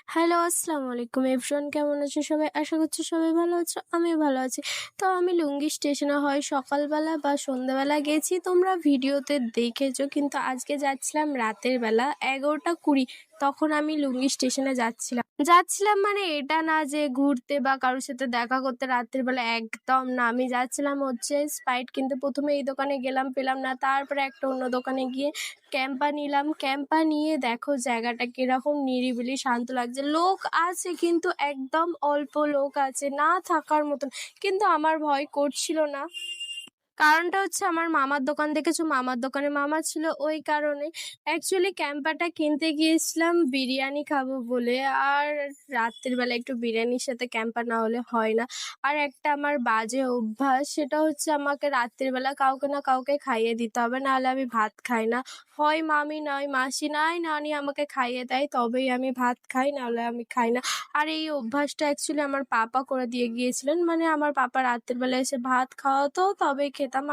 Hello, আসসালামু আলাইকুম everyone, কেমন আছো সবাই? আশা করছি সবাই ভালো আছো, আমিও ভালো আছি। তো আমি লুঙ্গি স্টেশনে হয় সকালবেলা বা সন্ধ্যাবেলা গেছি, তোমরা ভিডিওতে দেখেছো, কিন্তু আজকে যাচ্ছিলাম রাতের বেলা 11টা 20, তখন আমি লুঙ্গি স্টেশনে যাচ্ছিলাম মানে এটা না যে ঘুরতে বা কারোর সাথে দেখা করতে, রাতের বেলা একদম না। আমি যাচ্ছিলাম হচ্ছে স্প্রাইট কিনতে। প্রথমে এই দোকানে গেলাম, পেলাম না, তারপরে একটা অন্য দোকানে গিয়ে ক্যাম্পা নিলাম। ক্যাম্পা নিয়ে দেখো জায়গাটা কিরকম নিরিবিলি শান্ত লাগছে। লোক আছে কিন্তু একদম অল্প লোক আছে, না থাকার মতন। কিন্তু আমার ভয় করছিল না, কারণটা হচ্ছে আমার মামার দোকান দেখেছো, মামার দোকানে মামা ছিল, ওই কারণে। অ্যাকচুয়ালি ক্যাম্পাটা কিনতে গিয়েছিলাম বিরিয়ানি খাবো বলে, আর রাত্রির বেলা একটু বিরিয়ানির সাথে ক্যাম্পা না হলে হয় না। আর একটা আমার বাজে অভ্যাস, সেটা হচ্ছে আমাকে রাত্রির বেলা কাউকে না কাউকে খাইয়ে দিতে হবে, নাহলে আমি ভাত খাই না। হয় মামি নয় মাসি নয় নানি আমাকে খাইয়ে দেয়, তবেই আমি ভাত খাই, নাহলে আমি খাই না। আর এই অভ্যাসটা অ্যাকচুয়ালি আমার পাপা করে দিয়ে গিয়েছিলেন, মানে আমার পাপা রাতের বেলা এসে ভাত খাওয়াতো, তবেই খেতাম।